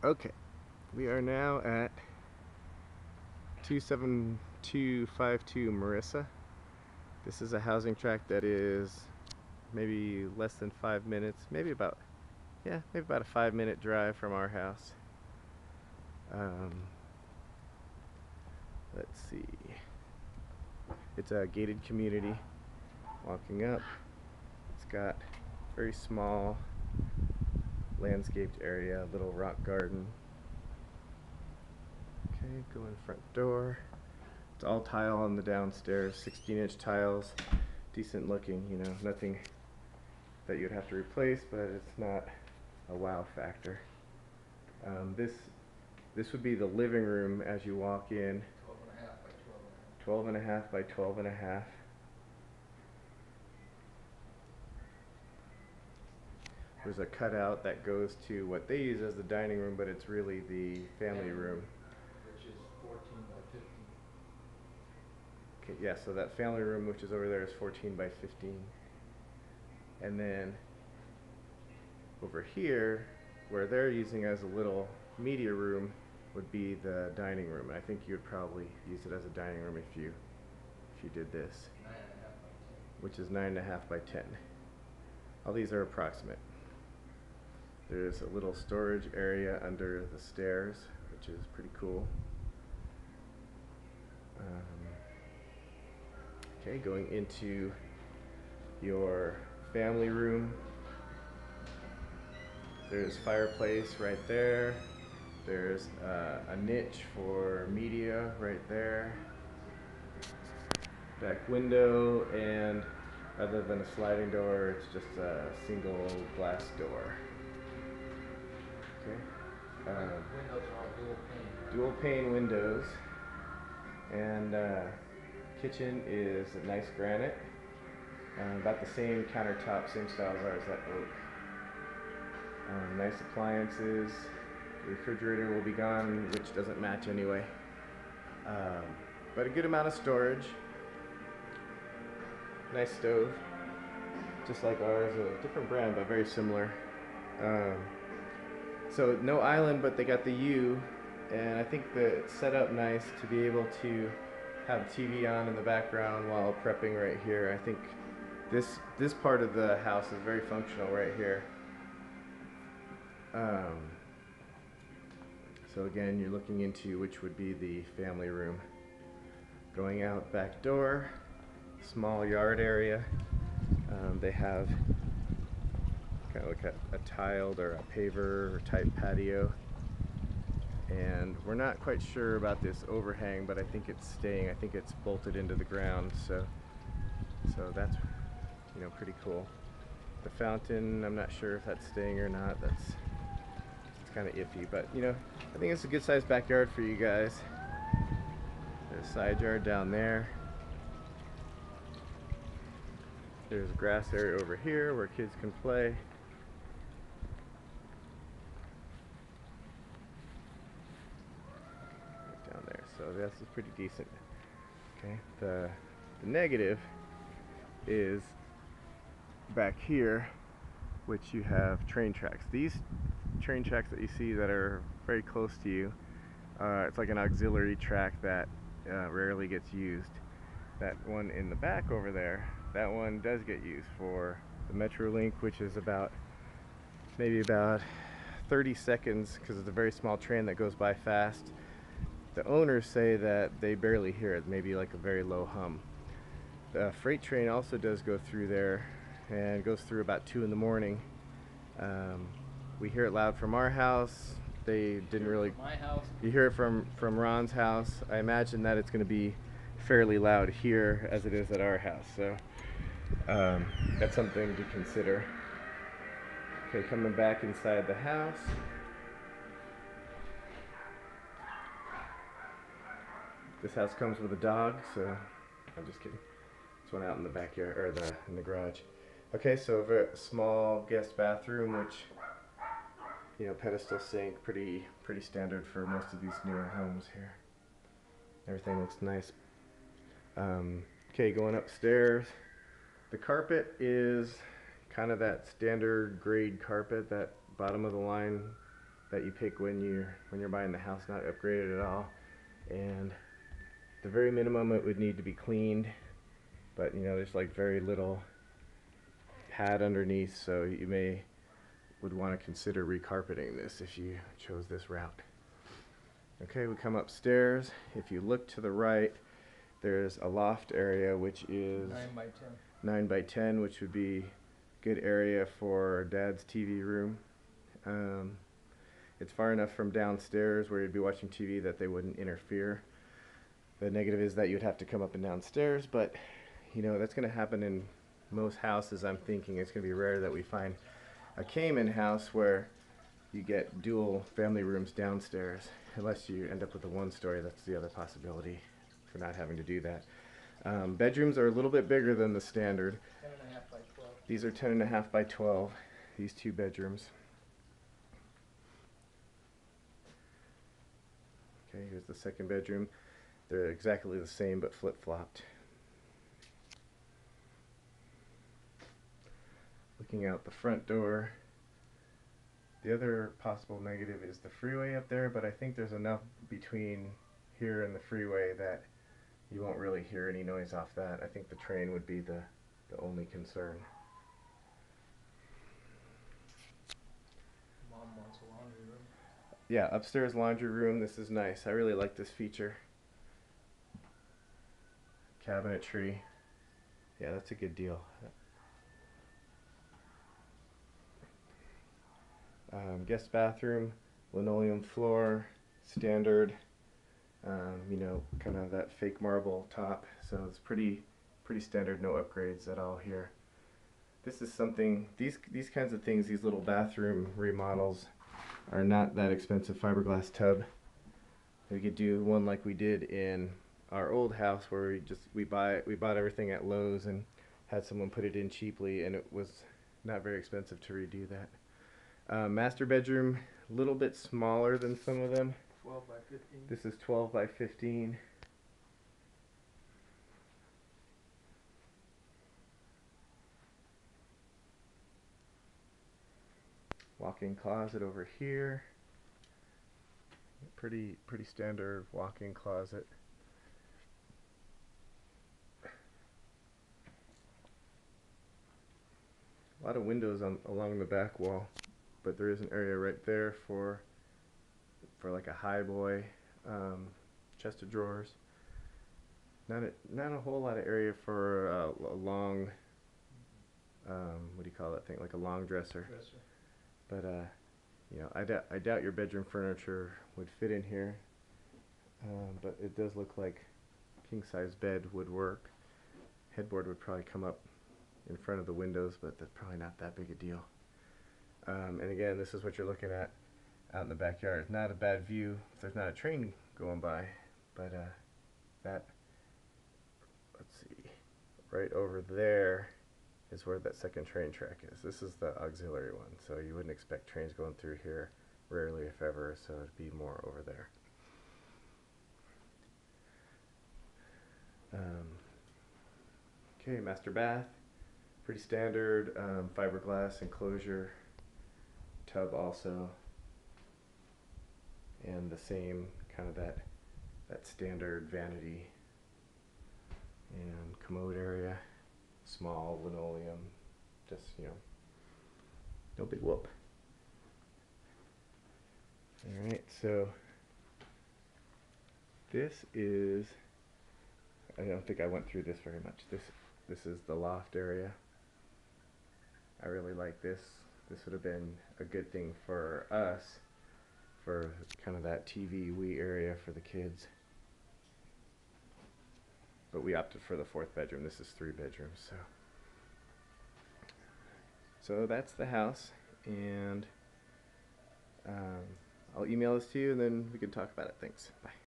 Okay, we are now at 27252 Marissa. This is a housing tract that is maybe less than 5 minutes, maybe about a 5 minute drive from our house. Um, let's see. It's a gated community. Walking up, it's got very small landscaped area, little rock garden. Okay, go in front door. It's all tile on the downstairs, 16-inch tiles, decent looking, nothing that you'd have to replace, but it's not a wow factor. This would be the living room as you walk in. 12 and a half by 12 and a half. There's a cutout that goes to what they use as the dining room, but it's really the family room. Which is 14 by 15. Okay, yeah, so that family room, which is over there, is 14 by 15. And then over here, where they're using as a little media room, would be the dining room. I think you would probably use it as a dining room if you did this, 9.5 by 10. which is 9.5 by 10. All these are approximate. There's a little storage area under the stairs, which is pretty cool. Okay, going into your family room. There's fireplace right there. There's a niche for media right there. Back window, and rather than a sliding door, it's just a single glass door. Okay. Windows are all dual pane. Dual pane windows, and kitchen is a nice granite, about the same countertop, same style as ours, that oak. Nice appliances. The refrigerator will be gone, which doesn't match anyway, but a good amount of storage. Nice stove, just like ours, a different brand but very similar. So no island, but they got the U, and I think that it's set up nice to be able to have TV on in the background while prepping right here. I think this part of the house is very functional right here. So again, you're looking into which would be the family room. Going out back door, small yard area. They have kind of like a tiled or a paver type patio, and we're not quite sure about this overhang, but I think it's staying. I think it's bolted into the ground, so that's pretty cool. The fountain, I'm not sure if that's staying or not. It's kind of iffy, but I think it's a good sized backyard for you guys. There's a side yard down there. There's a grass area over here where kids can play. Right down there, so this is pretty decent. Okay, the negative is back here, which you have train tracks. These train tracks that you see that are very close to you, it's like an auxiliary track that rarely gets used. That one in the back over there, that one does get used for the Metrolink, which is maybe about 30 seconds, because it's a very small train that goes by fast. The owners say that they barely hear it, maybe like a very low hum. The freight train also does go through there, and goes through about 2 in the morning. We hear it loud from our house. They didn't really. My house. You hear it from Ron's house. I imagine that it's going to be fairly loud here as it is at our house, so that's something to consider. Okay, coming back inside the house. This house comes with a dog, so I'm just kidding. This one out in the backyard, or in the garage. Okay, so a very small guest bathroom, which pedestal sink, pretty standard for most of these newer homes here. Everything looks nice. Okay, going upstairs. The carpet is kind of that standard grade carpet, that bottom of the line that you pick when you're buying the house, not upgraded at all. And the very minimum, it would need to be cleaned, but you know, there's like very little pad underneath, so you would want to consider recarpeting this if you chose this route. Okay, we come upstairs. If you look to the right, there's a loft area, which is 9 by 10. 9 by 10, which would be good area for Dad's TV room. It's far enough from downstairs where you'd be watching TV that they wouldn't interfere. The negative is that you'd have to come up and downstairs, but you know, that's going to happen in most houses. I'm thinking it's going to be rare that we find a Cayman house where you get dual family rooms downstairs, unless you end up with a one-story. That's the other possibility for not having to do that. Bedrooms are a little bit bigger than the standard. 10.5 by 12. These are 10.5 by 12, these 2 bedrooms. Okay, here's the second bedroom. They're exactly the same but flip-flopped. Looking out the front door, the other possible negative is the freeway up there, but I think there's enough between here and the freeway that you won't really hear any noise off that. I think the train would be the only concern. Mom wants a laundry room. Yeah, upstairs laundry room. This is nice. I really like this feature. Cabinetry. Yeah, that's a good deal. Guest bathroom, linoleum floor, standard, you know, kind of that fake marble top. So it's pretty standard, no upgrades at all here. This is something, these kinds of things, these little bathroom remodels are not that expensive. Fiberglass tub. We could do one like we did in our old house where we bought everything at Lowe's and had someone put it in cheaply, and it was not very expensive to redo that. Master bedroom, a little bit smaller than some of them. 12 by 15. This is 12 by 15. Walk-in closet over here. Pretty standard walk-in closet. A lot of windows along the back wall, but there is an area right there for like a high boy, chest of drawers. Not a whole lot of area for a long, what do you call that thing? Like a long dresser. But you know, I doubt your bedroom furniture would fit in here. But it does look like king size bed would work. Headboard would probably come up in front of the windows, but that's probably not that big a deal. And again, this is what you're looking at out in the backyard. Not a bad view if there's not a train going by, but that, let's see, right over there is where that second train track is. This is the auxiliary one, so you wouldn't expect trains going through here, rarely if ever, so it'd be more over there. Okay, master bath, pretty standard, fiberglass enclosure, tub also, and the same kind of that standard vanity and commode area, small linoleum, just, you know, no big whoop. Alright, so this is, I don't think I went through this very much. This is the loft area. I really like this. This would have been a good thing for us, for kind of that TV wee area for the kids. But we opted for the 4th bedroom. This is 3 bedrooms, so that's the house, and I'll email this to you and then we can talk about it. Thanks. Bye.